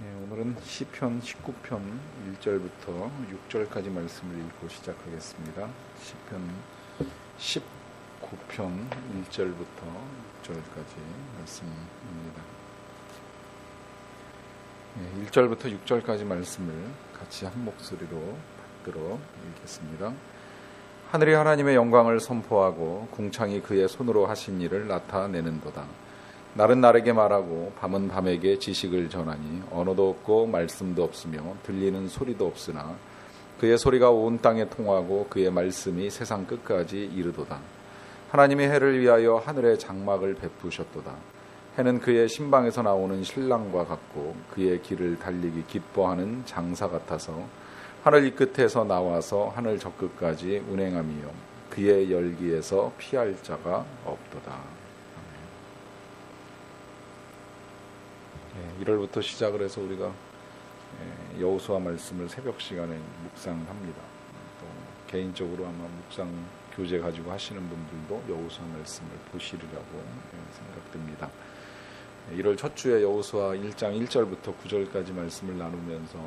오늘은 시편 19편 1절부터 6절까지 말씀을 읽고 시작하겠습니다. 시편 19편 1절부터 6절까지 말씀입니다. 1절부터 6절까지 말씀을 같이 한 목소리로 받들어 읽겠습니다. 하늘이 하나님의 영광을 선포하고 궁창이 그의 손으로 하신 일을 나타내는도다. 날은 날에게 말하고 밤은 밤에게 지식을 전하니 언어도 없고 말씀도 없으며 들리는 소리도 없으나 그의 소리가 온 땅에 통하고 그의 말씀이 세상 끝까지 이르도다. 하나님의 해를 위하여 하늘의 장막을 베푸셨도다. 해는 그의 신방에서 나오는 신랑과 같고 그의 길을 달리기 기뻐하는 장사 같아서 하늘 이 끝에서 나와서 하늘 저 끝까지 운행하며 그의 열기에서 피할 자가 없도다. 1월부터 시작을 해서 우리가 여호수아 말씀을 새벽 시간에 묵상합니다. 또 개인적으로 아마 묵상 교재 가지고 하시는 분들도 여호수아 말씀을 보시리라고 생각됩니다. 1월 첫 주에 여호수아 1장 1절부터 9절까지 말씀을 나누면서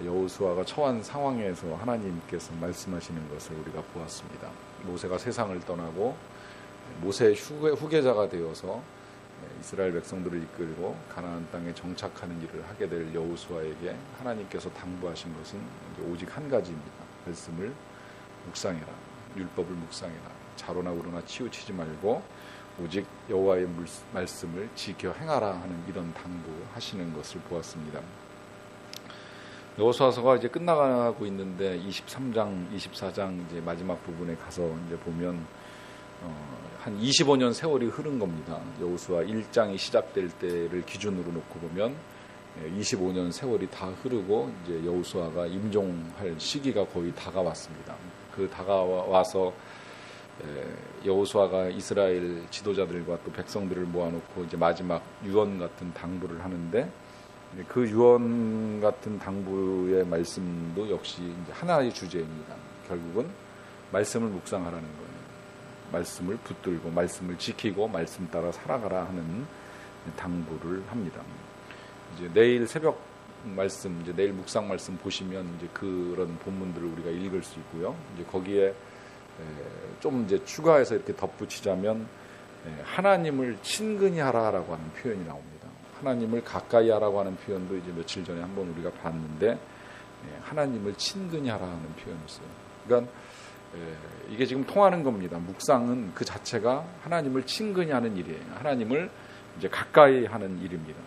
여호수아가 처한 상황에서 하나님께서 말씀하시는 것을 우리가 보았습니다. 모세가 세상을 떠나고 모세의 후계자가 되어서 이스라엘 백성들을 이끌고 가나안 땅에 정착하는 일을 하게 될 여호수아에게 하나님께서 당부하신 것은 오직 한 가지입니다. 말씀을 묵상해라. 율법을 묵상해라. 자로나 우로나 치우치지 말고 오직 여호와의 말씀을 지켜 행하라 하는 이런 당부하시는 것을 보았습니다. 여호수아서가 이제 끝나가고 있는데 23장, 24장 이제 마지막 부분에 가서 이제 보면 한 25년 세월이 흐른 겁니다. 여호수아 1장이 시작될 때를 기준으로 놓고 보면 25년 세월이 다 흐르고 이제 여호수아가 임종할 시기가 거의 다가왔습니다. 그 다가와서 여호수아가 이스라엘 지도자들과 또 백성들을 모아놓고 이제 마지막 유언 같은 당부를 하는데 그 유언 같은 당부의 말씀도 역시 이제 하나의 주제입니다. 결국은 말씀을 묵상하라는 거예요. 말씀을 붙들고 말씀을 지키고 말씀 따라 살아가라 하는 당부를 합니다. 이제 내일 새벽 말씀, 이제 내일 묵상 말씀 보시면 이제 그런 본문들을 우리가 읽을 수 있고요. 이제 거기에 좀 이제 추가해서 이렇게 덧붙이자면 하나님을 친근히 하라라고 하는 표현이 나옵니다. 하나님을 가까이 하라고 하는 표현도 이제 며칠 전에 한번 우리가 봤는데 하나님을 친근히 하라 하는 표현이 있어요. 그러니까 이게 지금 통하는 겁니다. 묵상은 그 자체가 하나님을 친근히 하는 일이에요. 하나님을 이제 가까이 하는 일입니다.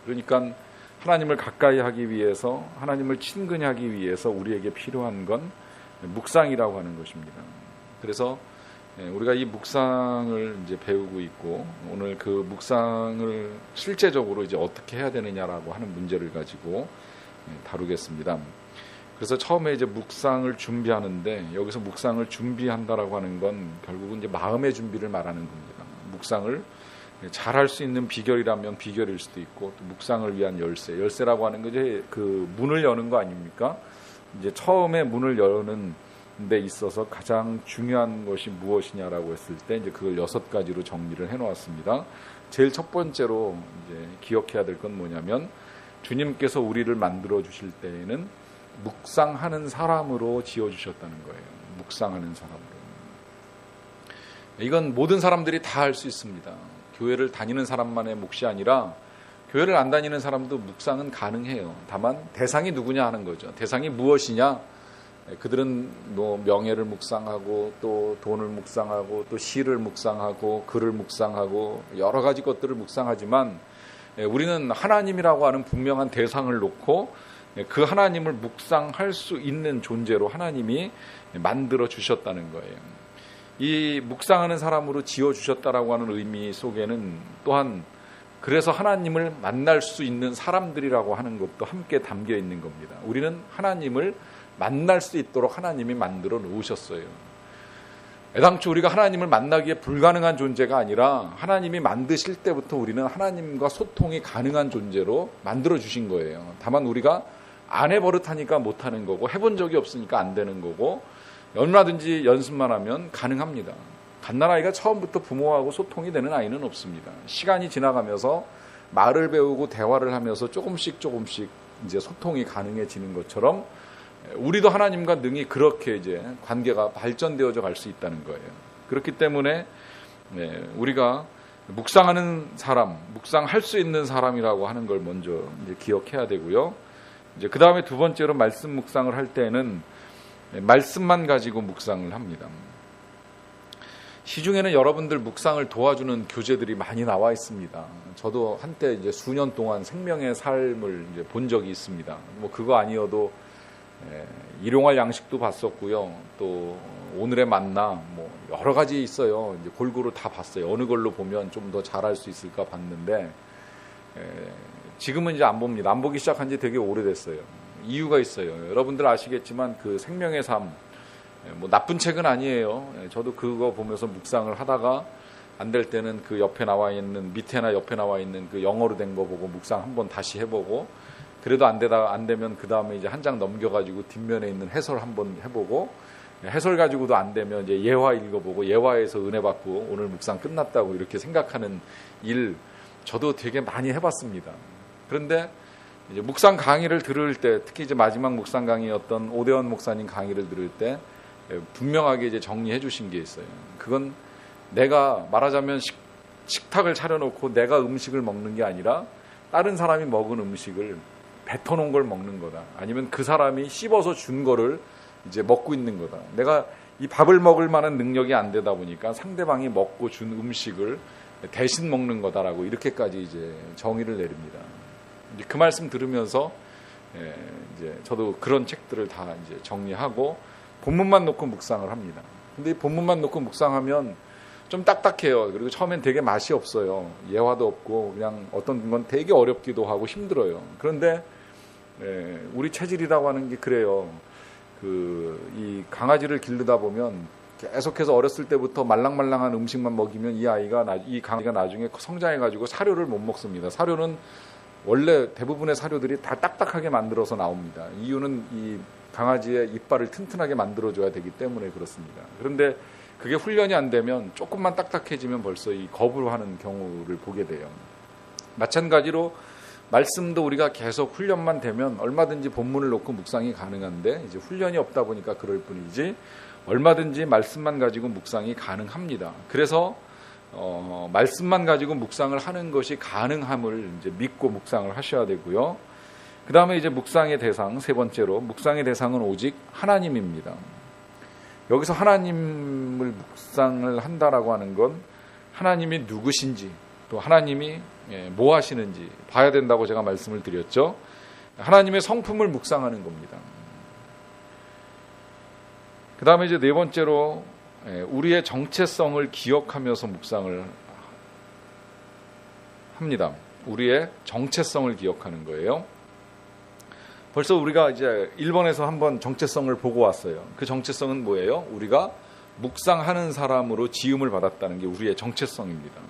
그러니까 하나님을 가까이 하기 위해서, 하나님을 친근히 하기 위해서 우리에게 필요한 건 묵상이라고 하는 것입니다. 그래서 우리가 이 묵상을 이제 배우고 있고, 오늘 그 묵상을 실제적으로 이제 어떻게 해야 되느냐라고 하는 문제를 가지고 다루겠습니다. 그래서 처음에 이제 묵상을 준비하는데, 여기서 묵상을 준비한다라고 하는 건 결국은 이제 마음의 준비를 말하는 겁니다. 묵상을 잘할 수 있는 비결이라면 비결일 수도 있고, 또 묵상을 위한 열쇠라고 하는 게 이제 그 문을 여는 거 아닙니까? 이제 처음에 문을 여는 데 있어서 가장 중요한 것이 무엇이냐라고 했을 때 이제 그걸 6가지로 정리를 해놓았습니다. 제일 첫 번째로 이제 기억해야 될 건 뭐냐면, 주님께서 우리를 만들어 주실 때에는 묵상하는 사람으로 지어주셨다는 거예요. 묵상하는 사람으로. 이건 모든 사람들이 다 할 수 있습니다. 교회를 다니는 사람만의 몫이 아니라 교회를 안 다니는 사람도 묵상은 가능해요. 다만 대상이 누구냐 하는 거죠. 대상이 무엇이냐? 그들은 뭐 명예를 묵상하고 또 돈을 묵상하고 또 시를 묵상하고 글을 묵상하고 여러 가지 것들을 묵상하지만 우리는 하나님이라고 하는 분명한 대상을 놓고 그 하나님을 묵상할 수 있는 존재로 하나님이 만들어 주셨다는 거예요. 이 묵상하는 사람으로 지어주셨다라고 하는 의미 속에는 또한 그래서 하나님을 만날 수 있는 사람들이라고 하는 것도 함께 담겨 있는 겁니다. 우리는 하나님을 만날 수 있도록 하나님이 만들어 놓으셨어요. 애당초 우리가 하나님을 만나기에 불가능한 존재가 아니라 하나님이 만드실 때부터 우리는 하나님과 소통이 가능한 존재로 만들어 주신 거예요. 다만 우리가 안 해버릇하니까 못하는 거고, 해본 적이 없으니까 안 되는 거고, 얼마든지 연습만 하면 가능합니다. 갓난아이가 처음부터 부모하고 소통이 되는 아이는 없습니다. 시간이 지나가면서 말을 배우고 대화를 하면서 조금씩 이제 소통이 가능해지는 것처럼 우리도 하나님과 능히 그렇게 이제 관계가 발전되어져 갈 수 있다는 거예요. 그렇기 때문에 우리가 묵상하는 사람, 묵상할 수 있는 사람이라고 하는 걸 먼저 이제 기억해야 되고요. 이제 그 다음에 두 번째로 말씀 묵상을 할 때는 말씀만 가지고 묵상을 합니다. 시중에는 여러분들 묵상을 도와주는 교재들이 많이 나와 있습니다. 저도 한때 이제 수년 동안 생명의 삶을 이제 본 적이 있습니다. 뭐 그거 아니어도 일용할 양식도 봤었고요. 또 오늘의 만나 뭐 여러 가지 있어요. 이제 골고루 다 봤어요. 어느 걸로 보면 좀 더 잘할 수 있을까 봤는데 지금은 이제 안 봅니다. 안 보기 시작한 지 되게 오래됐어요. 이유가 있어요. 여러분들 아시겠지만 그 생명의 삶 뭐 나쁜 책은 아니에요. 저도 그거 보면서 묵상을 하다가 안 될 때는 그 옆에 나와 있는 밑에나 옆에 나와 있는 그 영어로 된 거 보고 묵상 한번 다시 해보고 그래도 안 되면 그 다음에 이제 한 장 넘겨가지고 뒷면에 있는 해설 한번 해보고 해설 가지고도 안 되면 이제 예화 읽어보고 예화에서 은혜 받고 오늘 묵상 끝났다고 이렇게 생각하는 일 저도 되게 많이 해봤습니다. 그런데 이제 묵상 강의를 들을 때 특히 이제 마지막 묵상 강의였던 오대원 목사님 강의를 들을 때 분명하게 이제 정리해 주신 게 있어요. 그건 내가 말하자면 식탁을 차려놓고 내가 음식을 먹는 게 아니라 다른 사람이 먹은 음식을 뱉어놓은 걸 먹는 거다. 아니면 그 사람이 씹어서 준 거를 이제 먹고 있는 거다. 내가 이 밥을 먹을 만한 능력이 안 되다 보니까 상대방이 먹고 준 음식을 대신 먹는 거다라고 이렇게까지 이제 정의를 내립니다. 이제 그 말씀 들으면서 이제 저도 그런 책들을 다 이제 정리하고 본문만 놓고 묵상을 합니다. 근데 이 본문만 놓고 묵상하면 좀 딱딱해요. 그리고 처음엔 되게 맛이 없어요. 예화도 없고 그냥 어떤 건 되게 어렵기도 하고 힘들어요. 그런데 우리 체질이라고 하는 게 그래요. 이 강아지를 기르다 보면 계속해서 어렸을 때부터 말랑말랑한 음식만 먹이면 이 강아지가 나중에 성장해가지고 사료를 못 먹습니다. 사료는 원래 대부분의 사료들이 다 딱딱하게 만들어서 나옵니다. 이유는 이 강아지의 이빨을 튼튼하게 만들어줘야 되기 때문에 그렇습니다. 그런데 그게 훈련이 안 되면 조금만 딱딱해지면 벌써 이 거부를 하는 경우를 보게 돼요. 마찬가지로 말씀도 우리가 계속 훈련만 되면 얼마든지 본문을 놓고 묵상이 가능한데 이제 훈련이 없다 보니까 그럴 뿐이지 얼마든지 말씀만 가지고 묵상이 가능합니다. 그래서 말씀만 가지고 묵상을 하는 것이 가능함을 이제 믿고 묵상을 하셔야 되고요. 그 다음에 이제 묵상의 대상, 세 번째로 묵상의 대상은 오직 하나님입니다. 여기서 하나님을 묵상을 한다라고 하는 건 하나님이 누구신지 또 하나님이 뭐 하시는지 봐야 된다고 제가 말씀을 드렸죠. 하나님의 성품을 묵상하는 겁니다. 그 다음에 이제 네 번째로 우리의 정체성을 기억하면서 묵상을 합니다. 우리의 정체성을 기억하는 거예요. 벌써 우리가 이제 1번에서 한번 정체성을 보고 왔어요. 그 정체성은 뭐예요? 우리가 묵상하는 사람으로 지음을 받았다는 게 우리의 정체성입니다.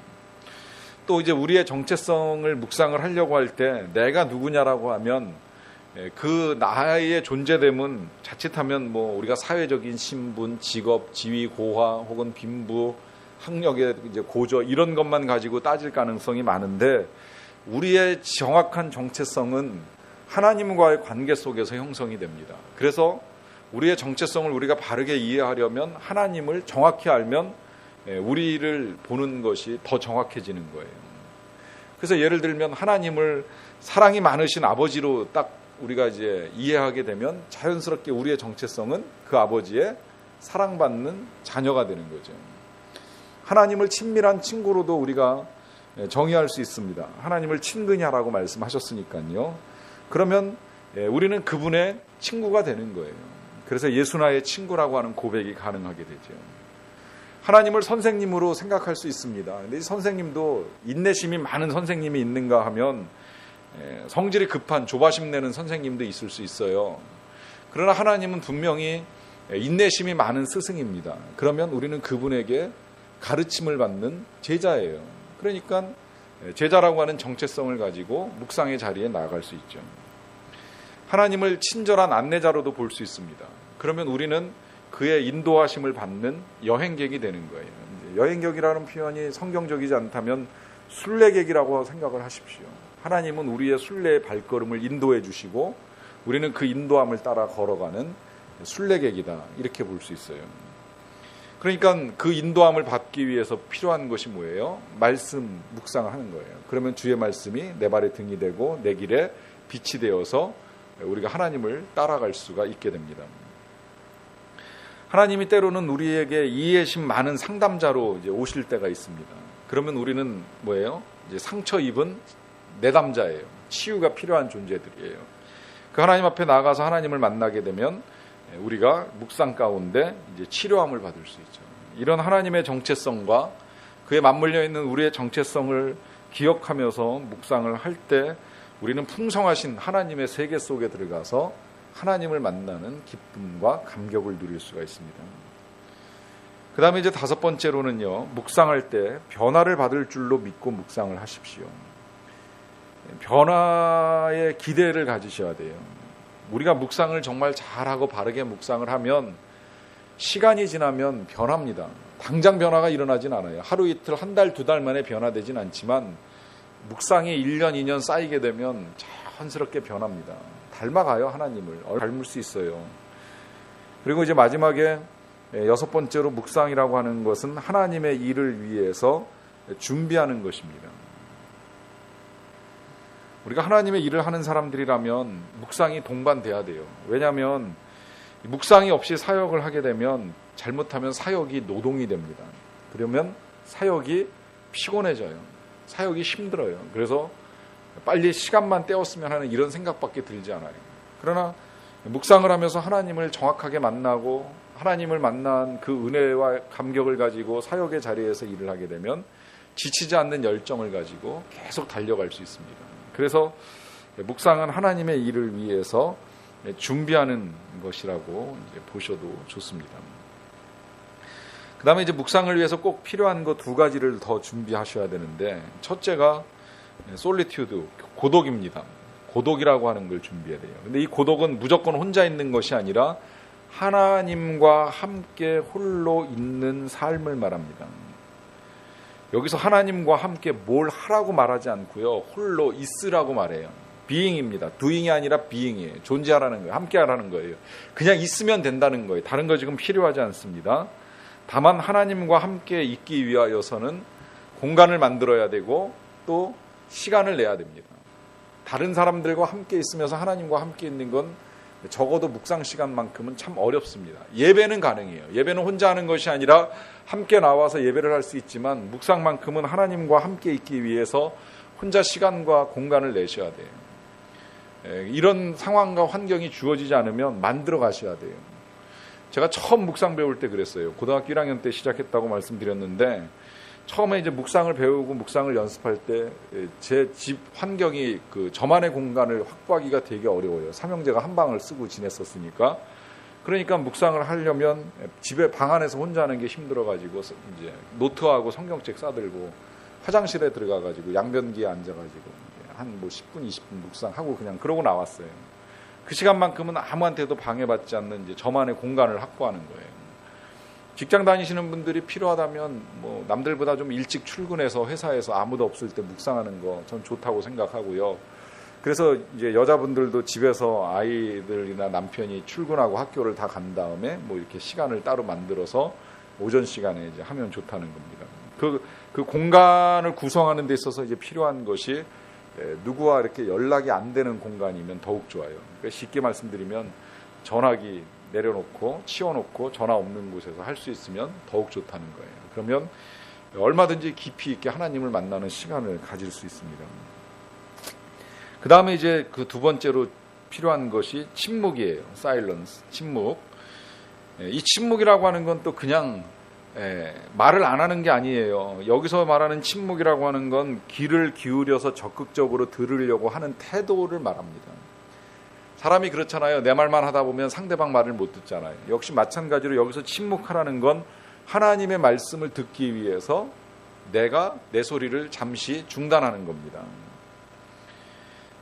또 이제 우리의 정체성을 묵상을 하려고 할 때 내가 누구냐라고 하면 그 나의 존재됨은 자칫하면 뭐 우리가 사회적인 신분, 직업, 지위, 고하 혹은 빈부, 학력의 이제 고저 이런 것만 가지고 따질 가능성이 많은데 우리의 정확한 정체성은 하나님과의 관계 속에서 형성이 됩니다. 그래서 우리의 정체성을 우리가 바르게 이해하려면 하나님을 정확히 알면 우리를 보는 것이 더 정확해지는 거예요. 그래서 예를 들면 하나님을 사랑이 많으신 아버지로 딱 우리가 이제 이해하게 되면 자연스럽게 우리의 정체성은 그 아버지의 사랑받는 자녀가 되는 거죠. 하나님을 친밀한 친구로도 우리가 정의할 수 있습니다. 하나님을 친근히하라고 말씀하셨으니까요. 그러면 우리는 그분의 친구가 되는 거예요. 그래서 예수 나의 친구라고 하는 고백이 가능하게 되죠. 하나님을 선생님으로 생각할 수 있습니다. 근데 이 선생님도 인내심이 많은 선생님이 있는가 하면 성질이 급한 조바심 내는 선생님도 있을 수 있어요. 그러나 하나님은 분명히 인내심이 많은 스승입니다. 그러면 우리는 그분에게 가르침을 받는 제자예요. 그러니까 제자라고 하는 정체성을 가지고 묵상의 자리에 나아갈 수 있죠. 하나님을 친절한 안내자로도 볼 수 있습니다. 그러면 우리는 그의 인도하심을 받는 여행객이 되는 거예요. 여행객이라는 표현이 성경적이지 않다면 순례객이라고 생각을 하십시오. 하나님은 우리의 순례의 발걸음을 인도해 주시고 우리는 그 인도함을 따라 걸어가는 순례객이다, 이렇게 볼 수 있어요. 그러니까 그 인도함을 받기 위해서 필요한 것이 뭐예요? 말씀 묵상하는 거예요. 그러면 주의 말씀이 내 발의 등이 되고 내 길에 빛이 되어서 우리가 하나님을 따라갈 수가 있게 됩니다. 하나님이 때로는 우리에게 이해심 많은 상담자로 이제 오실 때가 있습니다. 그러면 우리는 뭐예요? 이제 상처 입은 내담자예요. 치유가 필요한 존재들이에요. 그 하나님 앞에 나가서 하나님을 만나게 되면 우리가 묵상 가운데 이제 치료함을 받을 수 있죠. 이런 하나님의 정체성과 그에 맞물려 있는 우리의 정체성을 기억하면서 묵상을 할 때 우리는 풍성하신 하나님의 세계 속에 들어가서 하나님을 만나는 기쁨과 감격을 누릴 수가 있습니다. 그 다음에 이제 다섯 번째로는요, 묵상할 때 변화를 받을 줄로 믿고 묵상을 하십시오. 변화의 기대를 가지셔야 돼요. 우리가 묵상을 정말 잘하고 바르게 묵상을 하면 시간이 지나면 변합니다. 당장 변화가 일어나진 않아요. 하루 이틀, 한 달, 두 달 만에 변화되진 않지만 묵상이 1년, 2년 쌓이게 되면 자연스럽게 변합니다. 닮아가요, 하나님을. 닮을 수 있어요. 그리고 이제 마지막에 여섯 번째로 묵상이라고 하는 것은 하나님의 일을 위해서 준비하는 것입니다. 우리가 하나님의 일을 하는 사람들이라면 묵상이 동반돼야 돼요. 왜냐하면 묵상이 없이 사역을 하게 되면 잘못하면 사역이 노동이 됩니다. 그러면 사역이 피곤해져요. 사역이 힘들어요. 그래서 빨리 시간만 때웠으면 하는 이런 생각밖에 들지 않아요. 그러나 묵상을 하면서 하나님을 정확하게 만나고 하나님을 만난 그 은혜와 감격을 가지고 사역의 자리에서 일을 하게 되면 지치지 않는 열정을 가지고 계속 달려갈 수 있습니다. 그래서 묵상은 하나님의 일을 위해서 준비하는 것이라고 이제 보셔도 좋습니다. 그 다음에 이제 묵상을 위해서 꼭 필요한 것 두 가지를 더 준비하셔야 되는데, 첫째가 솔리튜드, 고독입니다. 고독이라고 하는 걸 준비해야 돼요. 근데 이 고독은 무조건 혼자 있는 것이 아니라 하나님과 함께 홀로 있는 삶을 말합니다. 여기서 하나님과 함께 뭘 하라고 말하지 않고요, 홀로 있으라고 말해요. being입니다. doing이 아니라 being이에요. 존재하라는 거예요. 함께 하라는 거예요. 그냥 있으면 된다는 거예요. 다른 거 지금 필요하지 않습니다. 다만 하나님과 함께 있기 위하여서는 공간을 만들어야 되고 또 시간을 내야 됩니다. 다른 사람들과 함께 있으면서 하나님과 함께 있는 건 적어도 묵상 시간만큼은 참 어렵습니다. 예배는 가능해요. 예배는 혼자 하는 것이 아니라 함께 나와서 예배를 할 수 있지만 묵상만큼은 하나님과 함께 있기 위해서 혼자 시간과 공간을 내셔야 돼요. 이런 상황과 환경이 주어지지 않으면 만들어 가셔야 돼요. 제가 처음 묵상 배울 때 그랬어요. 고등학교 1학년 때 시작했다고 말씀드렸는데, 처음에 이제 묵상을 배우고 묵상을 연습할 때 제 집 환경이 그 저만의 공간을 확보하기가 되게 어려워요. 삼형제가 한 방을 쓰고 지냈었으니까. 그러니까 묵상을 하려면 집에 방 안에서 혼자 하는 게 힘들어가지고 이제 노트하고 성경책 싸들고 화장실에 들어가가지고 양변기에 앉아가지고 한 10분, 20분 묵상하고 그냥 그러고 나왔어요. 그 시간만큼은 아무한테도 방해받지 않는 이제 저만의 공간을 확보하는 거예요. 직장 다니시는 분들이 필요하다면 뭐 남들보다 좀 일찍 출근해서 회사에서 아무도 없을 때 묵상하는 거 전 좋다고 생각하고요. 그래서 이제 여자분들도 집에서 아이들이나 남편이 출근하고 학교를 다 간 다음에 뭐 이렇게 시간을 따로 만들어서 오전 시간에 이제 하면 좋다는 겁니다. 그 공간을 구성하는 데 있어서 이제 필요한 것이 누구와 이렇게 연락이 안 되는 공간이면 더욱 좋아요. 그러니까 쉽게 말씀드리면 전화기 내려놓고 치워놓고 전화 없는 곳에서 할 수 있으면 더욱 좋다는 거예요. 그러면 얼마든지 깊이 있게 하나님을 만나는 시간을 가질 수 있습니다. 그 다음에 이제 그 두 번째로 필요한 것이 침묵이에요. 사일런스, 침묵. 이 침묵이라고 하는 건 또 그냥 말을 안 하는 게 아니에요. 여기서 말하는 침묵이라고 하는 건 귀를 기울여서 적극적으로 들으려고 하는 태도를 말합니다. 사람이 그렇잖아요. 내 말만 하다 보면 상대방 말을 못 듣잖아요. 역시 마찬가지로 여기서 침묵하라는 건 하나님의 말씀을 듣기 위해서 내가 내 소리를 잠시 중단하는 겁니다.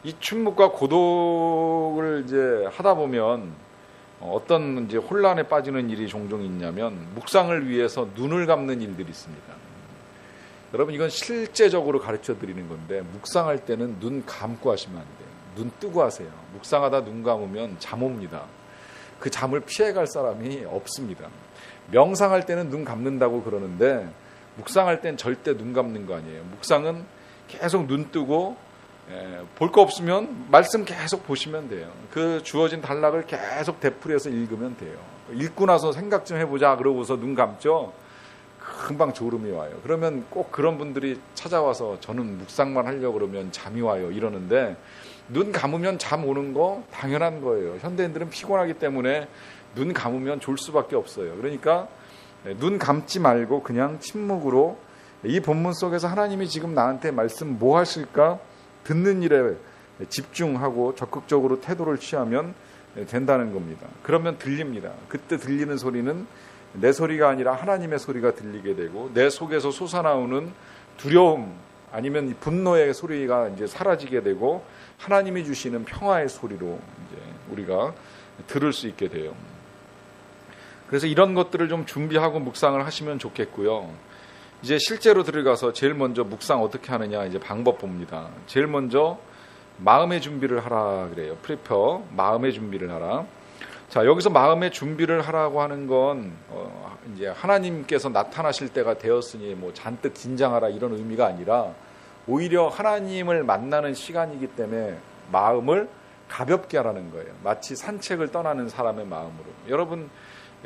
이 침묵과 고독을 이제 하다 보면 어떤 이제 혼란에 빠지는 일이 종종 있냐면 묵상을 위해서 눈을 감는 일들이 있습니다. 여러분 이건 실제적으로 가르쳐 드리는 건데 묵상할 때는 눈 감고 하시면 안 돼요. 눈 뜨고 하세요. 묵상하다 눈 감으면 잠 옵니다. 그 잠을 피해갈 사람이 없습니다. 명상할 때는 눈 감는다고 그러는데 묵상할 땐 절대 눈 감는 거 아니에요. 묵상은 계속 눈 뜨고 볼 거 없으면 말씀 계속 보시면 돼요. 그 주어진 단락을 계속 되풀이해서 읽으면 돼요. 읽고 나서 생각 좀 해보자 그러고서 눈 감죠. 금방 졸음이 와요. 그러면 꼭 그런 분들이 찾아와서 저는 묵상만 하려고 그러면 잠이 와요 이러는데 눈 감으면 잠 오는 거 당연한 거예요. 현대인들은 피곤하기 때문에 눈 감으면 졸 수밖에 없어요. 그러니까 눈 감지 말고 그냥 침묵으로 이 본문 속에서 하나님이 지금 나한테 말씀 뭐 하실까 듣는 일에 집중하고 적극적으로 태도를 취하면 된다는 겁니다. 그러면 들립니다. 그때 들리는 소리는 내 소리가 아니라 하나님의 소리가 들리게 되고 내 속에서 솟아나오는 두려움 아니면 분노의 소리가 이제 사라지게 되고 하나님이 주시는 평화의 소리로 이제 우리가 들을 수 있게 돼요. 그래서 이런 것들을 좀 준비하고 묵상을 하시면 좋겠고요. 이제 실제로 들어가서 제일 먼저 묵상 어떻게 하느냐 이제 방법 봅니다. 제일 먼저 마음의 준비를 하라 그래요. 프리퍼 마음의 준비를 하라. 자, 여기서 마음의 준비를 하라고 하는 건 이제 하나님께서 나타나실 때가 되었으니 뭐 잔뜩 긴장하라 이런 의미가 아니라 오히려 하나님을 만나는 시간이기 때문에 마음을 가볍게 하라는 거예요. 마치 산책을 떠나는 사람의 마음으로. 여러분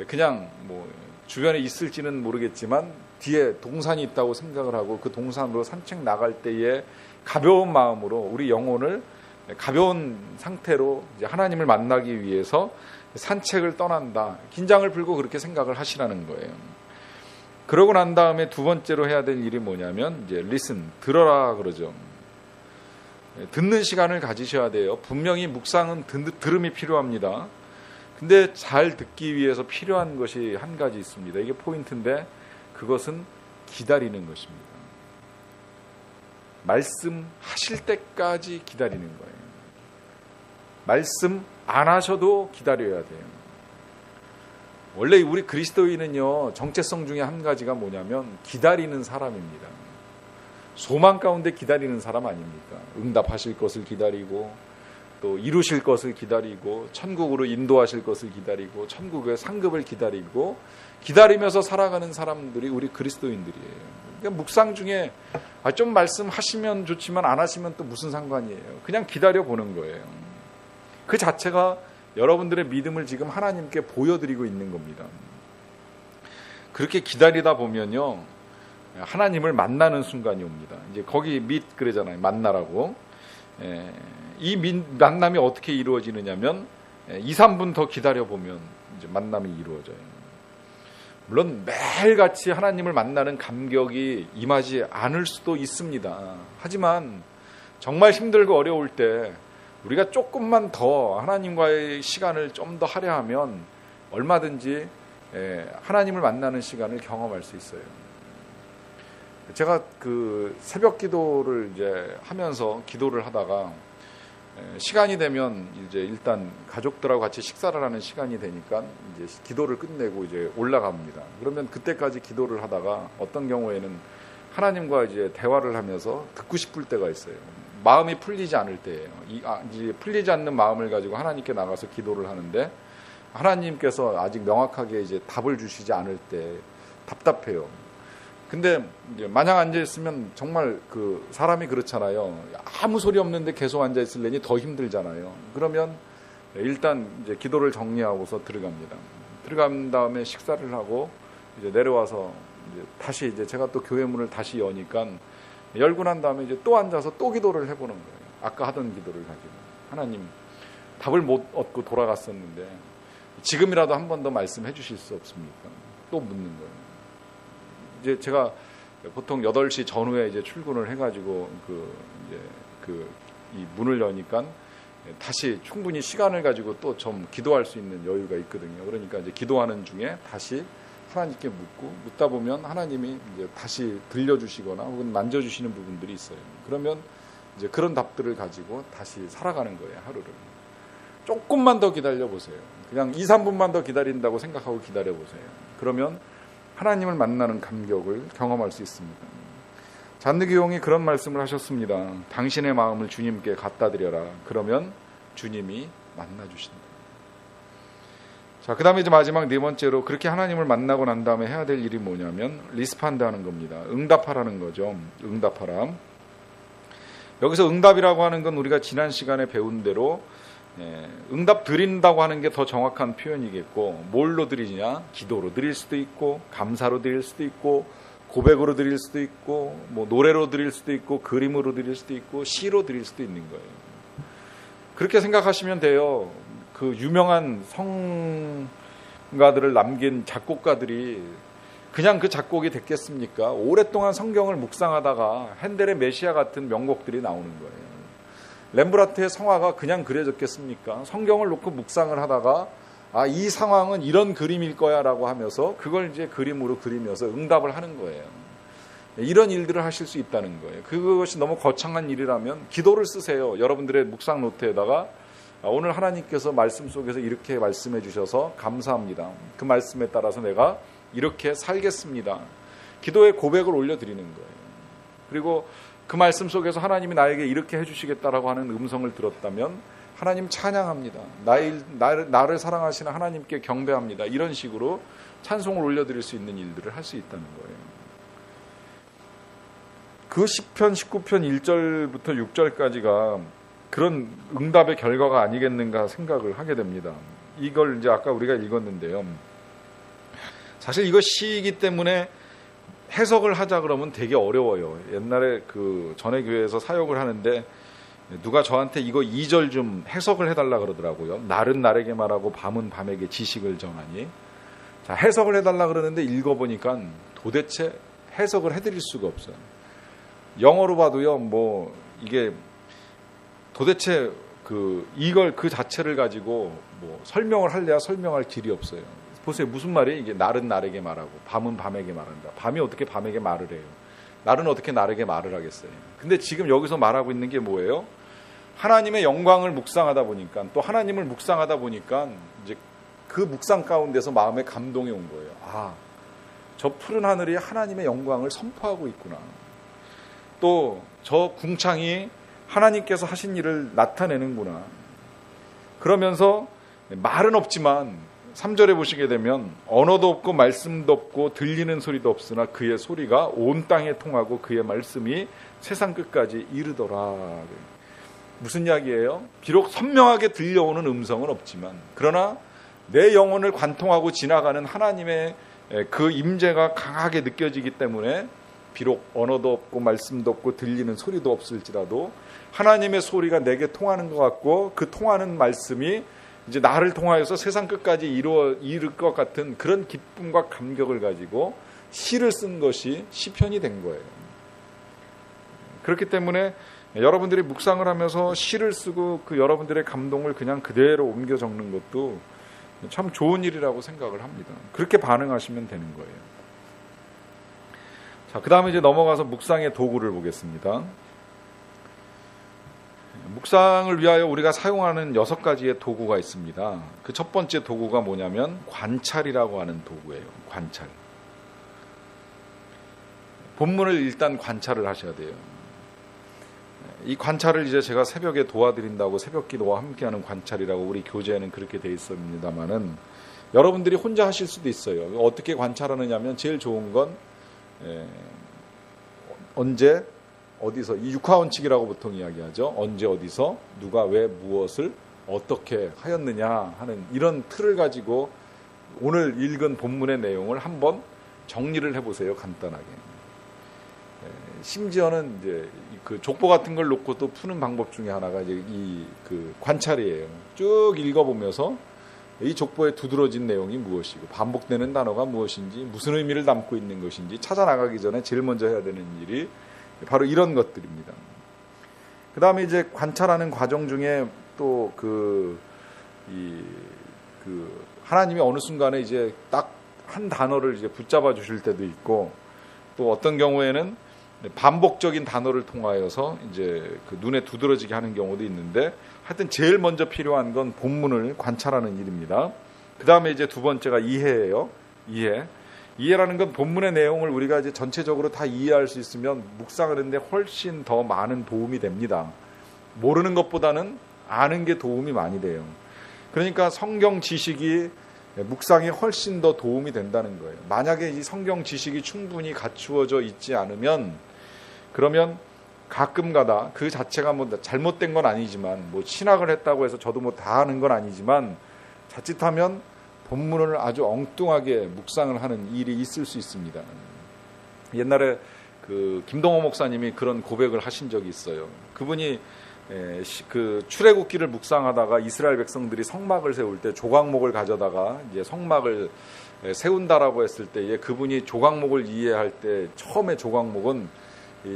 그냥 뭐 주변에 있을지는 모르겠지만 뒤에 동산이 있다고 생각을 하고 그 동산으로 산책 나갈 때에 가벼운 마음으로 우리 영혼을 가벼운 상태로 이제 하나님을 만나기 위해서 산책을 떠난다. 긴장을 풀고 그렇게 생각을 하시라는 거예요. 그러고 난 다음에 두 번째로 해야 될 일이 뭐냐면 이제 listen, 들어라 그러죠. 듣는 시간을 가지셔야 돼요. 분명히 묵상은 들음이 필요합니다. 근데 잘 듣기 위해서 필요한 것이 한 가지 있습니다. 이게 포인트인데 그것은 기다리는 것입니다. 말씀하실 때까지 기다리는 거예요. 말씀 안 하셔도 기다려야 돼요. 원래 우리 그리스도인은요, 정체성 중에 한 가지가 뭐냐면 기다리는 사람입니다. 소망 가운데 기다리는 사람 아닙니까? 응답하실 것을 기다리고 또 이루실 것을 기다리고 천국으로 인도하실 것을 기다리고 천국의 상급을 기다리고 기다리면서 살아가는 사람들이 우리 그리스도인들이에요. 그러니까 묵상 중에 좀 말씀하시면 좋지만 안 하시면 또 무슨 상관이에요. 그냥 기다려보는 거예요. 그 자체가 여러분들의 믿음을 지금 하나님께 보여드리고 있는 겁니다. 그렇게 기다리다 보면요, 하나님을 만나는 순간이 옵니다. 이제 거기 meet 그러잖아요. 만나라고. 이 만남이 어떻게 이루어지느냐면 2, 3분 더 기다려보면 이제 만남이 이루어져요. 물론 매일같이 하나님을 만나는 감격이 임하지 않을 수도 있습니다. 하지만 정말 힘들고 어려울 때 우리가 조금만 더 하나님과의 시간을 좀 더 하려 하면 얼마든지 하나님을 만나는 시간을 경험할 수 있어요. 제가 그 새벽 기도를 이제 하면서 기도를 하다가 시간이 되면 이제 일단 가족들하고 같이 식사를 하는 시간이 되니까 이제 기도를 끝내고 이제 올라갑니다. 그러면 그때까지 기도를 하다가 어떤 경우에는 하나님과 이제 대화를 하면서 듣고 싶을 때가 있어요. 마음이 풀리지 않을 때예요. 이제 풀리지 않는 마음을 가지고 하나님께 나가서 기도를 하는데 하나님께서 아직 명확하게 이제 답을 주시지 않을 때 답답해요. 근데 이제 마냥 앉아 있으면 정말 그 사람이 그렇잖아요. 아무 소리 없는데 계속 앉아 있으려니 더 힘들잖아요. 그러면 일단 이제 기도를 정리하고서 들어갑니다. 들어간 다음에 식사를 하고 이제 내려와서 이제 다시 이제 제가 또 교회 문을 다시 여니까 열고 난 다음에 이제 또 앉아서 또 기도를 해보는 거예요. 아까 하던 기도를 가지고. 하나님, 답을 못 얻고 돌아갔었는데 지금이라도 한 번 더 말씀해 주실 수 없습니까? 또 묻는 거예요. 이제 제가 보통 8시 전후에 이제 출근을 해가지고 이 문을 여니까 다시 충분히 시간을 가지고 또 좀 기도할 수 있는 여유가 있거든요. 그러니까 이제 기도하는 중에 다시 하나님께 묻다 보면 하나님이 이제 다시 들려주시거나 혹은 만져주시는 부분들이 있어요. 그러면 이제 그런 답들을 가지고 다시 살아가는 거예요, 하루를. 조금만 더 기다려보세요. 그냥 2, 3분만 더 기다린다고 생각하고 기다려보세요. 그러면 하나님을 만나는 감격을 경험할 수 있습니다. 잔느귀용이 그런 말씀을 하셨습니다. 당신의 마음을 주님께 갖다 드려라. 그러면 주님이 만나주신다. 자, 그 다음에 이제 마지막 네 번째로 그렇게 하나님을 만나고 난 다음에 해야 될 일이 뭐냐면 리스판드 하는 겁니다. 응답하라는 거죠. 응답하라. 여기서 응답이라고 하는 건 우리가 지난 시간에 배운 대로 응답 드린다고 하는 게 더 정확한 표현이겠고, 뭘로 드리냐? 기도로 드릴 수도 있고, 감사로 드릴 수도 있고, 고백으로 드릴 수도 있고, 뭐 노래로 드릴 수도 있고, 그림으로 드릴 수도 있고, 시로 드릴 수도 있는 거예요. 그렇게 생각하시면 돼요. 그 유명한 성가들을 남긴 작곡가들이 그냥 그 작곡이 됐겠습니까? 오랫동안 성경을 묵상하다가 핸델의 메시아 같은 명곡들이 나오는 거예요. 렘브란트의 성화가 그냥 그려졌겠습니까? 성경을 놓고 묵상을 하다가 이 상황은 이런 그림일 거야 라고 하면서 그걸 이제 그림으로 그리면서 응답을 하는 거예요. 이런 일들을 하실 수 있다는 거예요. 그것이 너무 거창한 일이라면 기도를 쓰세요. 여러분들의 묵상 노트에다가 오늘 하나님께서 말씀 속에서 이렇게 말씀해 주셔서 감사합니다. 그 말씀에 따라서 내가 이렇게 살겠습니다. 기도의 고백을 올려드리는 거예요. 그리고 그 말씀 속에서 하나님이 나에게 이렇게 해주시겠다라고 하는 음성을 들었다면 하나님 찬양합니다. 나를 사랑하시는 하나님께 경배합니다. 이런 식으로 찬송을 올려드릴 수 있는 일들을 할 수 있다는 거예요. 그 시편 19편 1절부터 6절까지가 그런 응답의 결과가 아니겠는가 생각을 하게 됩니다. 이걸 이제 아까 우리가 읽었는데요. 사실 이거 시이기 때문에 해석을 하자 그러면 되게 어려워요. 옛날에 그 전에 교회에서 사역을 하는데 누가 저한테 이거 2절 좀 해석을 해달라 그러더라고요. 날은 날에게 말하고 밤은 밤에게 지식을 전하니. 자, 해석을 해달라 그러는데 읽어보니까 도대체 해석을 해드릴 수가 없어요. 영어로 봐도요, 뭐 이게 도대체 이걸 그 자체를 가지고 뭐 설명을 할래야 설명할 길이 없어요. 보세요. 무슨 말이에요? 이게 날은 날에게 말하고 밤은 밤에게 말한다. 밤이 어떻게 밤에게 말을 해요? 날은 어떻게 날에게 말을 하겠어요? 근데 지금 여기서 말하고 있는 게 뭐예요? 하나님의 영광을 묵상하다 보니까, 또 하나님을 묵상하다 보니까 이제 그 묵상 가운데서 마음에 감동이 온 거예요. 저 푸른 하늘이 하나님의 영광을 선포하고 있구나. 또 저 궁창이 하나님께서 하신 일을 나타내는구나. 그러면서 말은 없지만 3절에 보시게 되면 언어도 없고 말씀도 없고 들리는 소리도 없으나 그의 소리가 온 땅에 통하고 그의 말씀이 세상 끝까지 이르더라. 무슨 이야기예요? 비록 선명하게 들려오는 음성은 없지만 그러나 내 영혼을 관통하고 지나가는 하나님의 그 임재가 강하게 느껴지기 때문에 비록 언어도 없고 말씀도 없고 들리는 소리도 없을지라도 하나님의 소리가 내게 통하는 것 같고 그 통하는 말씀이 이제 나를 통하여서 세상 끝까지 이룰 것 같은 그런 기쁨과 감격을 가지고 시를 쓴 것이 시편이 된 거예요. 그렇기 때문에 여러분들이 묵상을 하면서 시를 쓰고 그 여러분들의 감동을 그냥 그대로 옮겨 적는 것도 참 좋은 일이라고 생각을 합니다. 그렇게 반응하시면 되는 거예요. 자, 그 다음에 이제 넘어가서 묵상의 도구를 보겠습니다. 묵상을 위하여 우리가 사용하는 6가지의 도구가 있습니다. 그 첫 번째 도구가 뭐냐면 관찰이라고 하는 도구예요. 관찰. 본문을 일단 관찰을 하셔야 돼요. 이 관찰을 이제 제가 새벽에 도와드린다고 새벽기도와 함께하는 관찰이라고 우리 교재에는 그렇게 돼 있습니다만은 여러분들이 혼자 하실 수도 있어요. 어떻게 관찰하느냐면 제일 좋은 건 언제 어디서, 이 육하원칙이라고 보통 이야기하죠. 언제 어디서 누가 왜 무엇을 어떻게 하였느냐 하는 이런 틀을 가지고 오늘 읽은 본문의 내용을 한번 정리를 해보세요. 간단하게. 심지어는 이제 그 족보 같은 걸 놓고 또 푸는 방법 중에 하나가 이제 그 관찰이에요. 쭉 읽어보면서 이 족보에 두드러진 내용이 무엇이고 반복되는 단어가 무엇인지 무슨 의미를 담고 있는 것인지 찾아 나가기 전에 제일 먼저 해야 되는 일이 바로 이런 것들입니다. 그 다음에 이제 관찰하는 과정 중에 또 하나님이 어느 순간에 이제 딱 한 단어를 이제 붙잡아 주실 때도 있고 또 어떤 경우에는 반복적인 단어를 통하여서 이제 그 눈에 두드러지게 하는 경우도 있는데 하여튼 제일 먼저 필요한 건 본문을 관찰하는 일입니다. 그 다음에 이제 두 번째가 이해예요. 이해. 이해라는 건 본문의 내용을 우리가 이제 전체적으로 다 이해할 수 있으면 묵상하는데 훨씬 더 많은 도움이 됩니다. 모르는 것보다는 아는 게 도움이 많이 돼요. 그러니까 성경 지식이 묵상에 훨씬 더 도움이 된다는 거예요. 만약에 이 성경 지식이 충분히 갖추어져 있지 않으면 그러면 가끔가다 그 자체가 뭐 잘못된 건 아니지만 뭐 신학을 했다고 해서 저도 뭐 다 아는 건 아니지만 자칫하면 본문을 아주 엉뚱하게 묵상을 하는 일이 있을 수 있습니다. 옛날에 그 김동호 목사님이 그런 고백을 하신 적이 있어요. 그분이 그 출애굽기를 묵상하다가 이스라엘 백성들이 성막을 세울 때 조각목을 가져다가 이제 성막을 세운다라고 했을 때에 그분이 조각목을 이해할 때 처음에 조각목은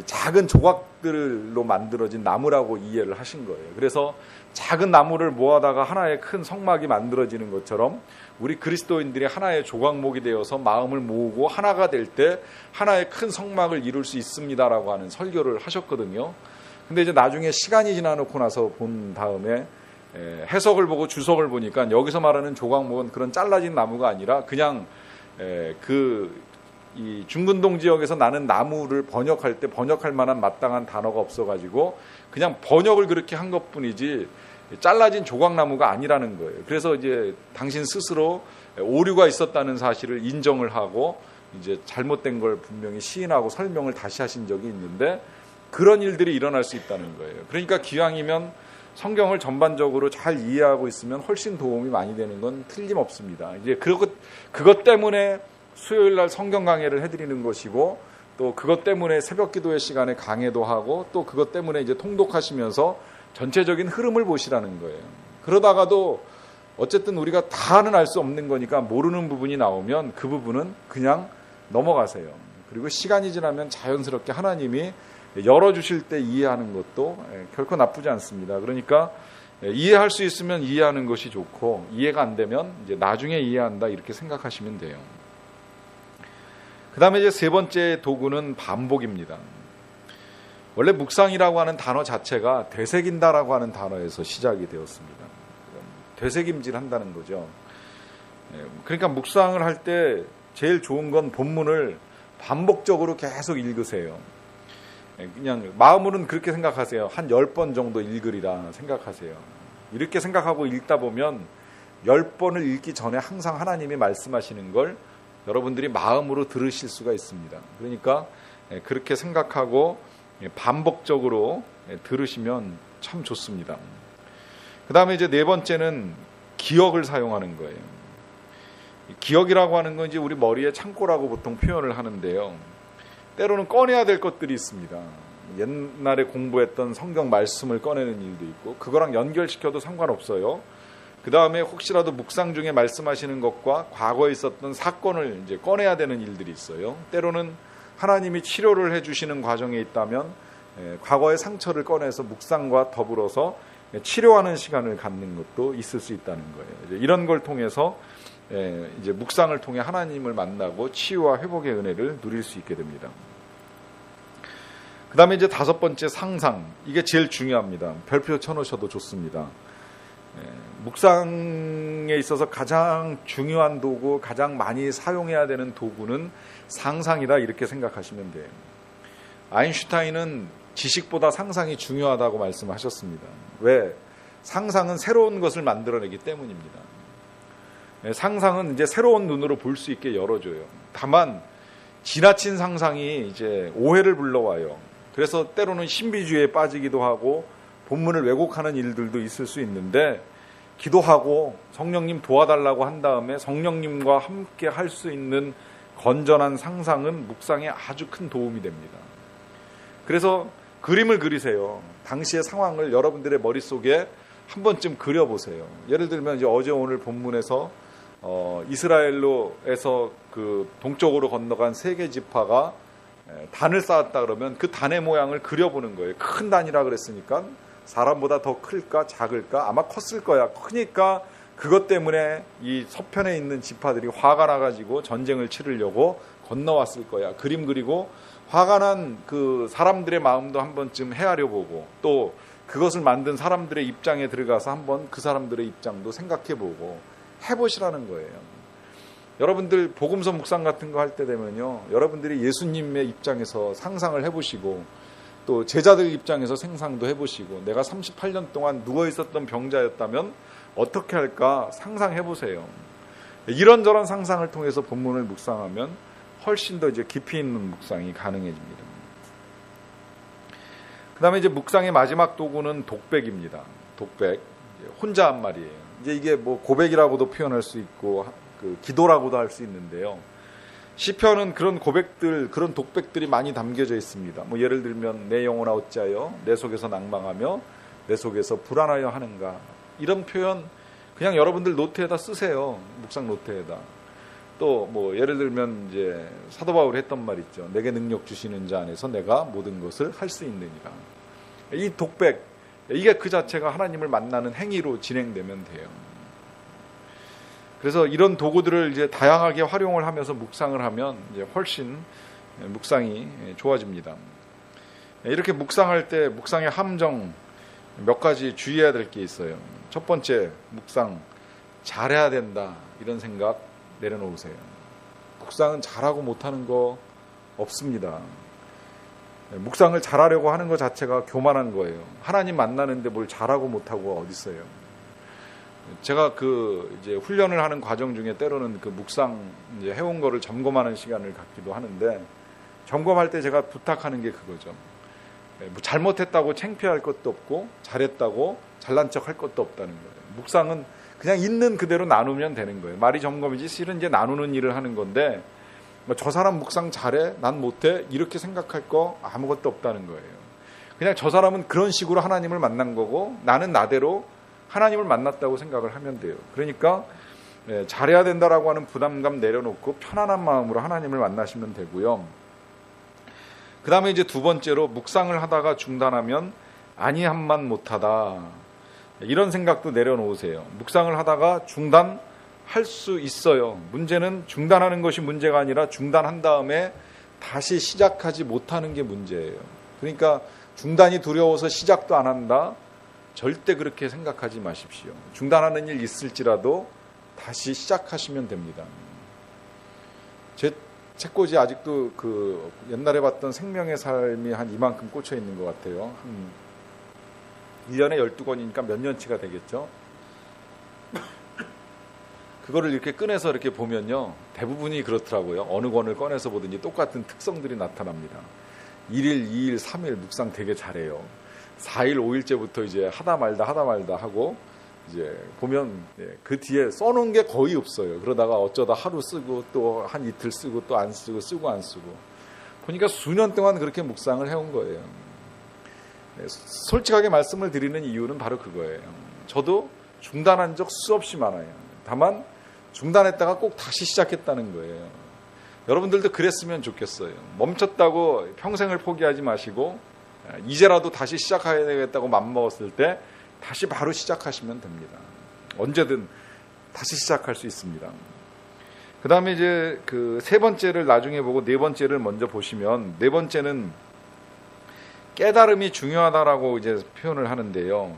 작은 조각들로 만들어진 나무라고 이해를 하신 거예요. 그래서 작은 나무를 모아다가 하나의 큰 성막이 만들어지는 것처럼 우리 그리스도인들이 하나의 조각목이 되어서 마음을 모으고 하나가 될 때 하나의 큰 성막을 이룰 수 있습니다라고 하는 설교를 하셨거든요. 근데 이제 나중에 시간이 지나놓고 나서 본 다음에 해석을 보고 주석을 보니까 여기서 말하는 조각목은 그런 잘라진 나무가 아니라 그냥 이 중근동 지역에서 나는 나무를 번역할 때 번역할 만한 마땅한 단어가 없어가지고 그냥 번역을 그렇게 한 것뿐이지 잘라진 조각나무가 아니라는 거예요. 그래서 이제 당신 스스로 오류가 있었다는 사실을 인정을 하고 이제 잘못된 걸 분명히 시인하고 설명을 다시 하신 적이 있는데 그런 일들이 일어날 수 있다는 거예요. 그러니까 기왕이면 성경을 전반적으로 잘 이해하고 있으면 훨씬 도움이 많이 되는 건 틀림없습니다. 이제 그것 때문에 수요일 날 성경 강해를 해드리는 것이고 또 그것 때문에 새벽 기도회 시간에 강해도 하고 또 그것 때문에 이제 통독하시면서 전체적인 흐름을 보시라는 거예요. 그러다가도 어쨌든 우리가 다는 알 수 없는 거니까 모르는 부분이 나오면 그 부분은 그냥 넘어가세요. 그리고 시간이 지나면 자연스럽게 하나님이 열어주실 때 이해하는 것도 결코 나쁘지 않습니다. 그러니까 이해할 수 있으면 이해하는 것이 좋고 이해가 안 되면 이제 나중에 이해한다 이렇게 생각하시면 돼요. 그 다음에 이제 세 번째 도구는 반복입니다. 원래 묵상이라고 하는 단어 자체가 되새긴다라고 하는 단어에서 시작이 되었습니다. 되새김질 한다는 거죠. 그러니까 묵상을 할 때 제일 좋은 건 본문을 반복적으로 계속 읽으세요. 그냥 마음으로는 그렇게 생각하세요. 한 10번 정도 읽으리라 생각하세요. 이렇게 생각하고 읽다 보면 10번을 읽기 전에 항상 하나님이 말씀하시는 걸 여러분들이 마음으로 들으실 수가 있습니다. 그러니까 그렇게 생각하고 반복적으로 들으시면 참 좋습니다. 그 다음에 이제 네 번째는 기억을 사용하는 거예요. 기억이라고 하는 건 이제 우리 머리의 창고라고 보통 표현을 하는데요. 때로는 꺼내야 될 것들이 있습니다. 옛날에 공부했던 성경 말씀을 꺼내는 일도 있고 그거랑 연결시켜도 상관없어요. 그 다음에 혹시라도 묵상 중에 말씀하시는 것과 과거에 있었던 사건을 이제 꺼내야 되는 일들이 있어요. 때로는 하나님이 치료를 해주시는 과정에 있다면 과거의 상처를 꺼내서 묵상과 더불어서 치료하는 시간을 갖는 것도 있을 수 있다는 거예요. 이런 걸 통해서 이제 묵상을 통해 하나님을 만나고 치유와 회복의 은혜를 누릴 수 있게 됩니다. 그 다음에 이제 다섯 번째 상상. 이게 제일 중요합니다. 별표 쳐놓으셔도 좋습니다. 묵상에 있어서 가장 중요한 도구, 가장 많이 사용해야 되는 도구는 상상이다 이렇게 생각하시면 돼요. 아인슈타인은 지식보다 상상이 중요하다고 말씀하셨습니다. 왜? 상상은 새로운 것을 만들어내기 때문입니다. 상상은 이제 새로운 눈으로 볼 수 있게 열어줘요. 다만 지나친 상상이 이제 오해를 불러와요. 그래서 때로는 신비주의에 빠지기도 하고 본문을 왜곡하는 일들도 있을 수 있는데 기도하고 성령님 도와달라고 한 다음에 성령님과 함께 할 수 있는 건전한 상상은 묵상에 아주 큰 도움이 됩니다. 그래서 그림을 그리세요. 당시의 상황을 여러분들의 머릿속에 한 번쯤 그려보세요. 예를 들면 이제 어제 오늘 본문에서 이스라엘로에서 그 동쪽으로 건너간 세계 지파가 단을 쌓았다 그러면 그 단의 모양을 그려보는 거예요. 큰 단이라 그랬으니까 사람보다 더 클까 작을까? 아마 컸을 거야. 크니까 그것 때문에 이 서편에 있는 지파들이 화가 나가지고 전쟁을 치르려고 건너왔을 거야. 그림 그리고 화가 난 그 사람들의 마음도 한 번쯤 헤아려 보고 또 그것을 만든 사람들의 입장에 들어가서 한번 그 사람들의 입장도 생각해 보고 해보시라는 거예요. 여러분들 복음서 묵상 같은 거 할 때 되면요, 여러분들이 예수님의 입장에서 상상을 해보시고 또 제자들 입장에서 생상도 해보시고 내가 38년 동안 누워있었던 병자였다면 어떻게 할까 상상해보세요. 이런저런 상상을 통해서 본문을 묵상하면 훨씬 더 이제 깊이 있는 묵상이 가능해집니다. 그 다음에 이제 묵상의 마지막 도구는 독백입니다. 독백. 혼자 한 말이에요. 이제 이게 뭐 고백이라고도 표현할 수 있고 기도라고도 할 수 있는데요. 시편은 그런 고백들, 그런 독백들이 많이 담겨져 있습니다. 뭐 예를 들면 내 영혼아 어찌하여 내 속에서 낭망하며 내 속에서 불안하여 하는가, 이런 표현 그냥 여러분들 노트에다 쓰세요. 묵상 노트에다. 또 뭐 예를 들면 이제 사도 바울이 했던 말 있죠. 내게 능력 주시는 자 안에서 내가 모든 것을 할 수 있느니라. 이 독백, 이게 그 자체가 하나님을 만나는 행위로 진행되면 돼요. 그래서 이런 도구들을 이제 다양하게 활용을 하면서 묵상을 하면 이제 훨씬 묵상이 좋아집니다. 이렇게 묵상할 때 묵상의 함정 몇 가지 주의해야 될 게 있어요. 첫 번째, 묵상 잘해야 된다, 이런 생각 내려놓으세요. 묵상은 잘하고 못하는 거 없습니다. 묵상을 잘하려고 하는 것 자체가 교만한 거예요. 하나님 만나는데 뭘 잘하고 못하고 어디 있어요. 제가 이제 훈련을 하는 과정 중에 때로는 묵상 이제 해온 거를 점검하는 시간을 갖기도 하는데, 점검할 때 제가 부탁하는 게 그거죠. 잘못했다고 창피할 것도 없고 잘했다고 잘난 척 할 것도 없다는 거예요. 묵상은 그냥 있는 그대로 나누면 되는 거예요. 말이 점검이지 실은 이제 나누는 일을 하는 건데, 저 사람 묵상 잘해, 난 못해, 이렇게 생각할 거 아무것도 없다는 거예요. 그냥 저 사람은 그런 식으로 하나님을 만난 거고 나는 나대로 하나님을 만났다고 생각을 하면 돼요. 그러니까 잘해야 된다라고 하는 부담감 내려놓고 편안한 마음으로 하나님을 만나시면 되고요. 그 다음에 이제 두 번째로, 묵상을 하다가 중단하면 아니함만 못하다, 이런 생각도 내려놓으세요. 묵상을 하다가 중단할 수 있어요. 문제는 중단하는 것이 문제가 아니라 중단한 다음에 다시 시작하지 못하는 게 문제예요. 그러니까 중단이 두려워서 시작도 안 한다, 절대 그렇게 생각하지 마십시오. 중단하는 일 있을지라도 다시 시작하시면 됩니다. 제 책꽂이 아직도 옛날에 봤던 생명의 삶이 한 이만큼 꽂혀 있는 것 같아요. 한 1년에 12권이니까 몇 년치가 되겠죠. 그거를 이렇게 꺼내서 이렇게 보면요, 대부분이 그렇더라고요. 어느 권을 꺼내서 보든지 똑같은 특성들이 나타납니다. 1일, 2일, 3일 묵상 되게 잘해요. 4일, 5일째부터 이제 하다 말다 하고 이제 보면 그 뒤에 써놓은 게 거의 없어요. 그러다가 어쩌다 하루 쓰고 또 한 이틀 쓰고 또 안 쓰고 안 쓰고 보니까 수년 동안 그렇게 묵상을 해온 거예요. 솔직하게 말씀을 드리는 이유는 바로 그거예요. 저도 중단한 적 수없이 많아요. 다만 중단했다가 꼭 다시 시작했다는 거예요. 여러분들도 그랬으면 좋겠어요. 멈췄다고 평생을 포기하지 마시고 이제라도 다시 시작해야 되겠다고 맘먹었을 때 다시 바로 시작하시면 됩니다. 언제든 다시 시작할 수 있습니다. 그 다음에 이제 세 번째를 나중에 보고 네 번째를 먼저 보시면, 네 번째는 깨달음이 중요하다라고 이제 표현을 하는데요.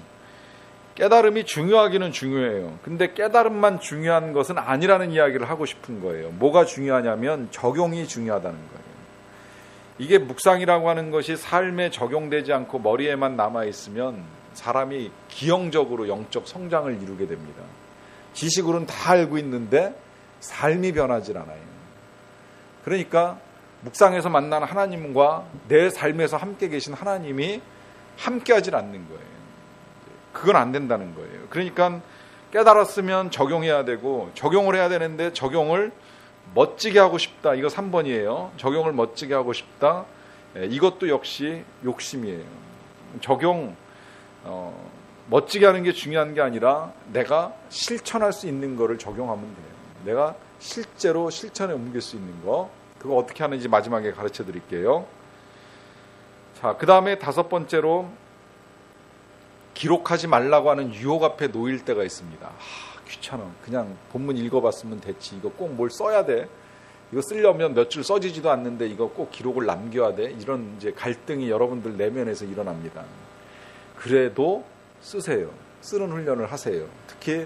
깨달음이 중요하기는 중요해요. 근데 깨달음만 중요한 것은 아니라는 이야기를 하고 싶은 거예요. 뭐가 중요하냐면 적용이 중요하다는 거예요. 이게 묵상이라고 하는 것이 삶에 적용되지 않고 머리에만 남아있으면 사람이 기형적으로 영적 성장을 이루게 됩니다. 지식으로는 다 알고 있는데 삶이 변하질 않아요. 그러니까 묵상에서 만난 하나님과 내 삶에서 함께 계신 하나님이 함께 하질 않는 거예요. 그건 안 된다는 거예요. 그러니까 깨달았으면 적용해야 되고, 적용을 해야 되는데 적용을 멋지게 하고 싶다, 이거 3번이에요. 적용을 멋지게 하고 싶다, 이것도 역시 욕심이에요. 적용 멋지게 하는 게 중요한 게 아니라 내가 실천할 수 있는 거를 적용하면 돼요. 내가 실제로 실천에 옮길 수 있는 거, 그거 어떻게 하는지 마지막에 가르쳐 드릴게요. 자, 그 다음에 다섯 번째로, 기록하지 말라고 하는 유혹 앞에 놓일 때가 있습니다. 귀찮아, 그냥 본문 읽어봤으면 됐지, 이거 꼭 뭘 써야 돼, 이거 쓰려면 몇 줄 써지지도 않는데 이거 꼭 기록을 남겨야 돼, 이런 이제 갈등이 여러분들 내면에서 일어납니다. 그래도 쓰세요. 쓰는 훈련을 하세요. 특히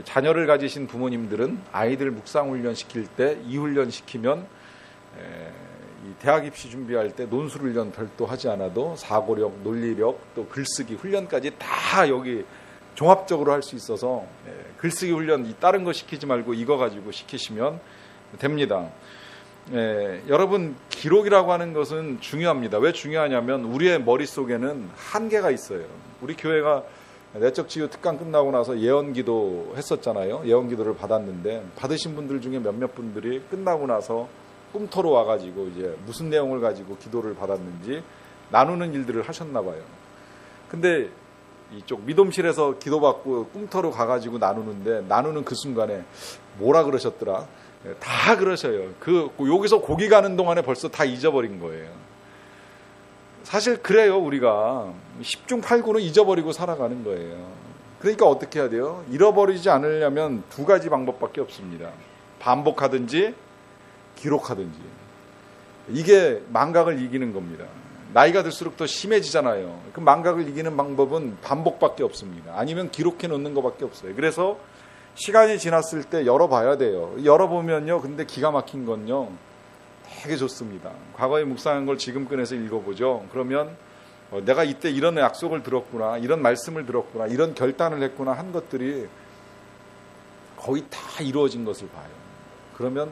자녀를 가지신 부모님들은 아이들 묵상 훈련 시킬 때 이 훈련 시키면 이 대학 입시 준비할 때 논술 훈련 별도 하지 않아도 사고력, 논리력, 또 글쓰기 훈련까지 다 여기 종합적으로 할 수 있어서 글쓰기 훈련 다른 거 시키지 말고 이거 가지고 시키시면 됩니다. 여러분, 기록이라고 하는 것은 중요합니다. 왜 중요하냐면 우리의 머릿속에는 한계가 있어요. 우리 교회가 내적 치유 특강 끝나고 나서 예언기도 했었잖아요. 예언기도를 받았는데 받으신 분들 중에 몇몇 분들이 끝나고 나서 꿈터로 와가지고 이제 무슨 내용을 가지고 기도를 받았는지 나누는 일들을 하셨나 봐요. 근데 이쪽 미돔실에서 기도받고 꿈터로 가가지고 나누는 그 순간에 뭐라 그러셨더라? 다 그러셔요. 여기서 고기 가는 동안에 벌써 다 잊어버린 거예요. 사실 그래요. 우리가 10중 8구는 잊어버리고 살아가는 거예요. 그러니까 어떻게 해야 돼요? 잃어버리지 않으려면 두 가지 방법밖에 없습니다. 반복하든지 기록하든지. 이게 망각을 이기는 겁니다. 나이가 들수록 더 심해지잖아요. 그 망각을 이기는 방법은 반복밖에 없습니다. 아니면 기록해 놓는 것밖에 없어요. 그래서 시간이 지났을 때 열어봐야 돼요. 열어보면요, 근데 기가 막힌 건요, 되게 좋습니다. 과거에 묵상한 걸 지금 꺼내서 읽어보죠. 그러면 내가 이때 이런 약속을 들었구나, 이런 말씀을 들었구나, 이런 결단을 했구나 한 것들이 거의 다 이루어진 것을 봐요. 그러면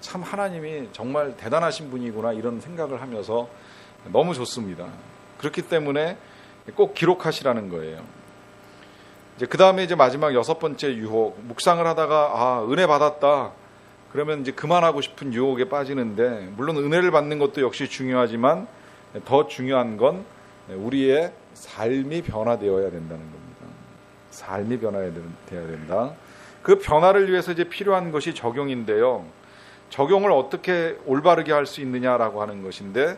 참 하나님이 정말 대단하신 분이구나 이런 생각을 하면서 너무 좋습니다. 그렇기 때문에 꼭 기록하시라는 거예요. 이제 그 다음에 이제 마지막 6번째 유혹, 묵상을 하다가 은혜 받았다. 그러면 이제 그만하고 싶은 유혹에 빠지는데, 물론 은혜를 받는 것도 역시 중요하지만 더 중요한 건 우리의 삶이 변화되어야 된다는 겁니다. 삶이 변화되어야 된다. 그 변화를 위해서 이제 필요한 것이 적용인데요. 적용을 어떻게 올바르게 할 수 있느냐라고 하는 것인데,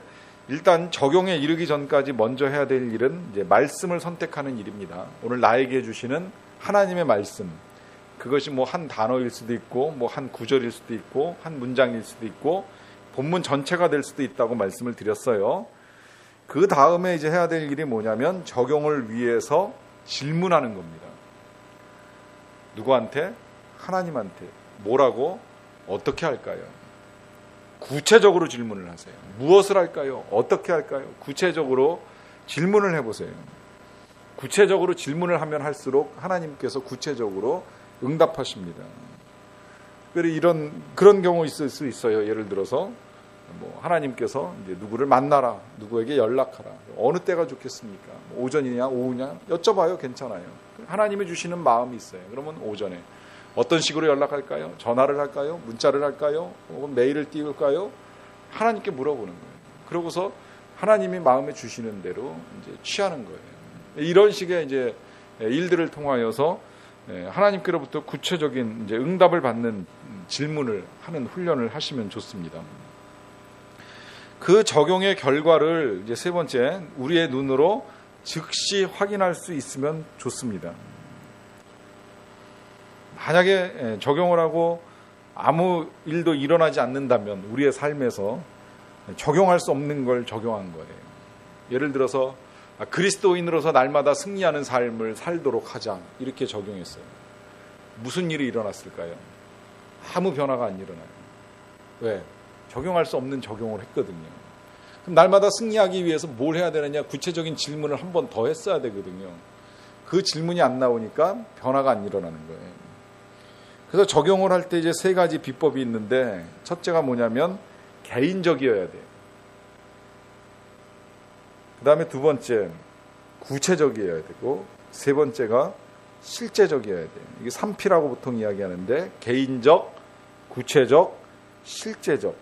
일단 적용에 이르기 전까지 먼저 해야 될 일은 이제 말씀을 선택하는 일입니다. 오늘 나에게 주시는 하나님의 말씀, 그것이 뭐 한 단어일 수도 있고, 뭐 한 구절일 수도 있고, 한 문장일 수도 있고, 본문 전체가 될 수도 있다고 말씀을 드렸어요. 그 다음에 이제 해야 될 일이 뭐냐면 적용을 위해서 질문하는 겁니다. 누구한테? 하나님한테. 뭐라고? 어떻게 할까요? 구체적으로 질문을 하세요. 무엇을 할까요? 어떻게 할까요? 구체적으로 질문을 해보세요. 구체적으로 질문을 하면 할수록 하나님께서 구체적으로 응답하십니다. 그런 경우 있을 수 있어요. 예를 들어서 하나님께서 이제 누구를 만나라, 누구에게 연락하라. 어느 때가 좋겠습니까? 오전이냐, 오후냐? 여쭤봐요. 괜찮아요. 하나님이 주시는 마음이 있어요. 그러면 오전에. 어떤 식으로 연락할까요? 전화를 할까요? 문자를 할까요? 혹은 메일을 띄울까요? 하나님께 물어보는 거예요. 그러고서 하나님이 마음에 주시는 대로 이제 취하는 거예요. 이런 식의 이제 일들을 통하여서 하나님께로부터 구체적인 이제 응답을 받는 질문을 하는 훈련을 하시면 좋습니다. 그 적용의 결과를 이제 세 번째, 우리의 눈으로 즉시 확인할 수 있으면 좋습니다. 만약에 적용을 하고 아무 일도 일어나지 않는다면 우리의 삶에서 적용할 수 없는 걸 적용한 거예요. 예를 들어서 그리스도인으로서 날마다 승리하는 삶을 살도록 하자, 이렇게 적용했어요. 무슨 일이 일어났을까요? 아무 변화가 안 일어나요. 왜? 적용할 수 없는 적용을 했거든요. 그럼 날마다 승리하기 위해서 뭘 해야 되느냐? 구체적인 질문을 한 번 더 했어야 되거든요. 그 질문이 안 나오니까 변화가 안 일어나는 거예요. 그래서 적용을 할 때 이제 세 가지 비법이 있는데, 첫째가 뭐냐면 개인적이어야 돼요. 그 다음에 두 번째, 구체적이어야 되고, 세 번째가 실제적이어야 돼요. 이게 3P라고 보통 이야기하는데, 개인적, 구체적, 실제적.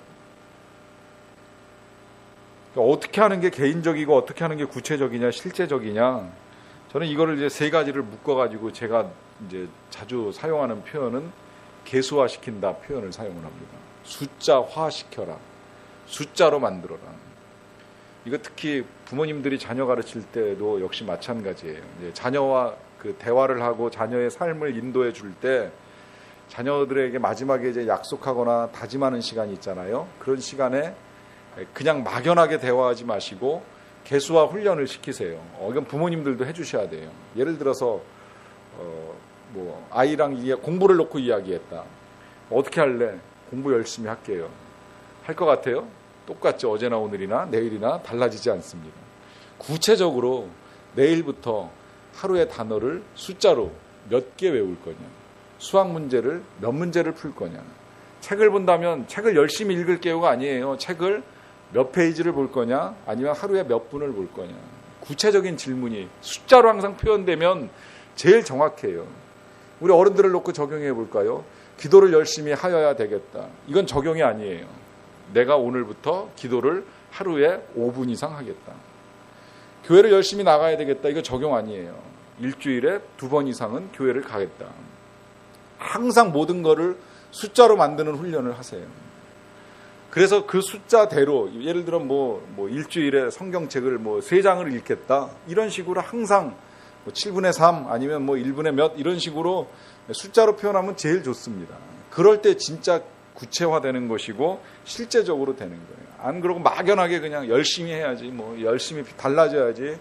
그러니까 어떻게 하는 게 개인적이고 어떻게 하는 게 구체적이냐, 실제적이냐. 저는 이거를 이제 세 가지를 묶어가지고 제가 이제 자주 사용하는 표현은 개수화시킨다 표현을 사용을 합니다. 숫자화시켜라. 숫자로 만들어라. 이거 특히 부모님들이 자녀 가르칠 때도 역시 마찬가지예요. 자녀와 그 대화를 하고 자녀의 삶을 인도해 줄 때 자녀들에게 마지막에 이제 약속하거나 다짐하는 시간이 있잖아요. 그런 시간에 그냥 막연하게 대화하지 마시고 개수화 훈련을 시키세요. 이건 부모님들도 해주셔야 돼요. 예를 들어서 뭐 아이랑 공부를 놓고 이야기했다. 어떻게 할래? 공부 열심히 할게요. 할 것 같아요? 똑같죠. 어제나 오늘이나 내일이나 달라지지 않습니다. 구체적으로 내일부터 하루의 단어를 숫자로 몇 개 외울 거냐, 수학 문제를 몇 문제를 풀 거냐, 책을 본다면 책을 열심히 읽을 게요가 아니에요. 책을 몇 페이지를 볼 거냐, 아니면 하루에 몇 분을 볼 거냐. 구체적인 질문이 숫자로 항상 표현되면 제일 정확해요. 우리 어른들을 놓고 적용해 볼까요? 기도를 열심히 하여야 되겠다. 이건 적용이 아니에요. 내가 오늘부터 기도를 하루에 5분 이상 하겠다. 교회를 열심히 나가야 되겠다. 이거 적용 아니에요. 일주일에 2번 이상은 교회를 가겠다. 항상 모든 거를 숫자로 만드는 훈련을 하세요. 그래서 그 숫자대로, 예를 들어 뭐 일주일에 성경책을 3장을 읽겠다. 이런 식으로 항상 7분의 3 아니면 1분의 몇 이런 식으로 숫자로 표현하면 제일 좋습니다. 그럴 때 진짜 구체화되는 것이고 실제적으로 되는 거예요. 안 그러고 막연하게 그냥 열심히 해야지, 열심히 달라져야지,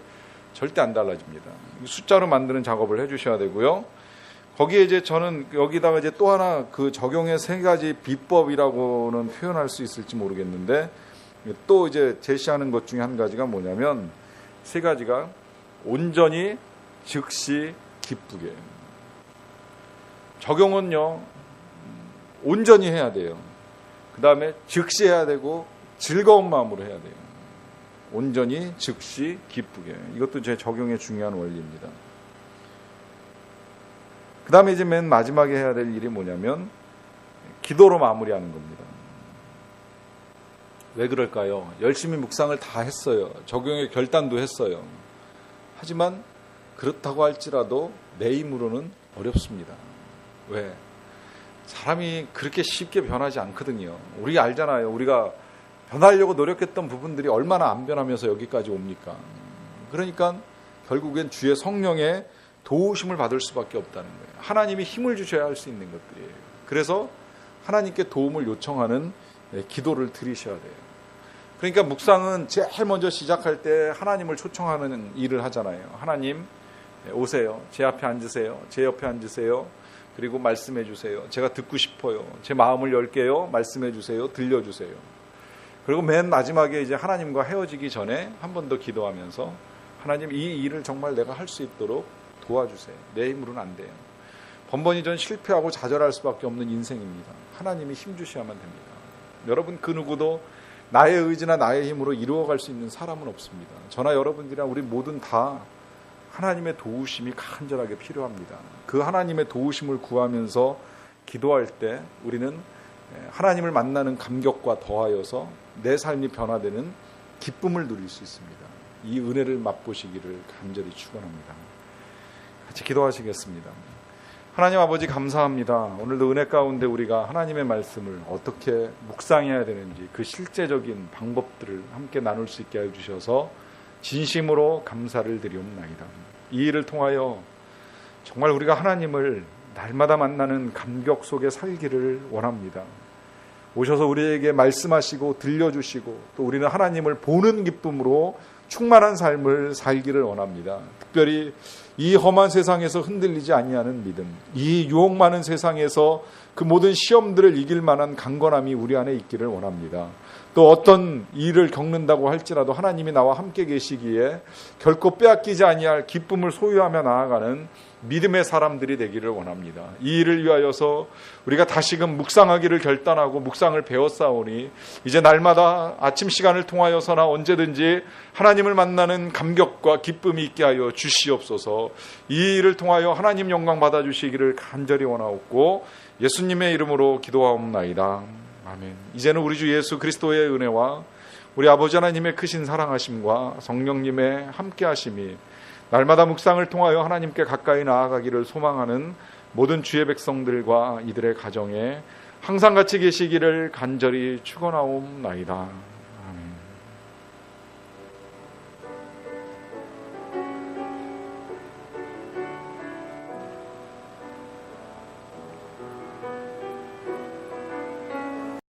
절대 안 달라집니다. 숫자로 만드는 작업을 해주셔야 되고요. 거기에 이제 저는 여기다가 이제 또 하나 그 적용의 3가지 비법이라고는 표현할 수 있을지 모르겠는데, 또 이제 제시하는 것 중에 한 가지가 뭐냐면 3가지가 온전히, 즉시, 기쁘게. 적용은요, 온전히 해야 돼요. 그 다음에 즉시 해야 되고 즐거운 마음으로 해야 돼요. 온전히, 즉시, 기쁘게. 이것도 제 적용의 중요한 원리입니다. 그 다음에 이제 맨 마지막에 해야 될 일이 뭐냐면 기도로 마무리하는 겁니다. 왜 그럴까요? 열심히 묵상을 다 했어요. 적용의 결단도 했어요. 하지만 그렇다고 할지라도 내 힘으로는 어렵습니다. 왜? 사람이 그렇게 쉽게 변하지 않거든요. 우리가 알잖아요. 우리가 변하려고 노력했던 부분들이 얼마나 안 변하면서 여기까지 옵니까? 그러니까 결국엔 주의 성령의 도우심을 받을 수밖에 없다는 거예요. 하나님이 힘을 주셔야 할 수 있는 것들이에요. 그래서 하나님께 도움을 요청하는 기도를 드리셔야 돼요. 그러니까 묵상은 제일 먼저 시작할 때 하나님을 초청하는 일을 하잖아요. 하나님 오세요. 제 앞에 앉으세요. 제 옆에 앉으세요. 그리고 말씀해 주세요. 제가 듣고 싶어요. 제 마음을 열게요. 말씀해 주세요. 들려주세요. 그리고 맨 마지막에 이제 하나님과 헤어지기 전에 한 번 더 기도하면서 하나님, 이 일을 정말 내가 할 수 있도록 도와주세요. 내 힘으로는 안 돼요. 번번이 전 실패하고 좌절할 수밖에 없는 인생입니다. 하나님이 힘 주셔야만 됩니다. 여러분, 그 누구도 나의 의지나 나의 힘으로 이루어갈 수 있는 사람은 없습니다. 저나 여러분들이나 우리 모든 다 하나님의 도우심이 간절하게 필요합니다. 그 하나님의 도우심을 구하면서 기도할 때 우리는 하나님을 만나는 감격과 더하여서 내 삶이 변화되는 기쁨을 누릴 수 있습니다. 이 은혜를 맛보시기를 간절히 축원합니다. 같이 기도하시겠습니다. 하나님 아버지, 감사합니다. 오늘도 은혜 가운데 우리가 하나님의 말씀을 어떻게 묵상해야 되는지 그 실제적인 방법들을 함께 나눌 수 있게 해주셔서 진심으로 감사를 드리옵나이다. 이 일을 통하여 정말 우리가 하나님을 날마다 만나는 감격 속에 살기를 원합니다. 오셔서 우리에게 말씀하시고 들려주시고 또 우리는 하나님을 보는 기쁨으로 충만한 삶을 살기를 원합니다. 특별히 이 험한 세상에서 흔들리지 아니하는 믿음, 이 유혹 많은 세상에서 그 모든 시험들을 이길 만한 강건함이 우리 안에 있기를 원합니다. 또 어떤 일을 겪는다고 할지라도 하나님이 나와 함께 계시기에 결코 빼앗기지 아니할 기쁨을 소유하며 나아가는 믿음의 사람들이 되기를 원합니다. 이 일을 위하여서 우리가 다시금 묵상하기를 결단하고 묵상을 배웠사오니 이제 날마다 아침 시간을 통하여서나 언제든지 하나님을 만나는 감격과 기쁨이 있게 하여 주시옵소서. 이 일을 통하여 하나님 영광 받아주시기를 간절히 원하옵고 예수님의 이름으로 기도하옵나이다. 아멘. 이제는 우리 주 예수 그리스도의 은혜와 우리 아버지 하나님의 크신 사랑하심과 성령님의 함께하심이 날마다 묵상을 통하여 하나님께 가까이 나아가기를 소망하는 모든 주의 백성들과 이들의 가정에 항상 같이 계시기를 간절히 축원하옵나이다.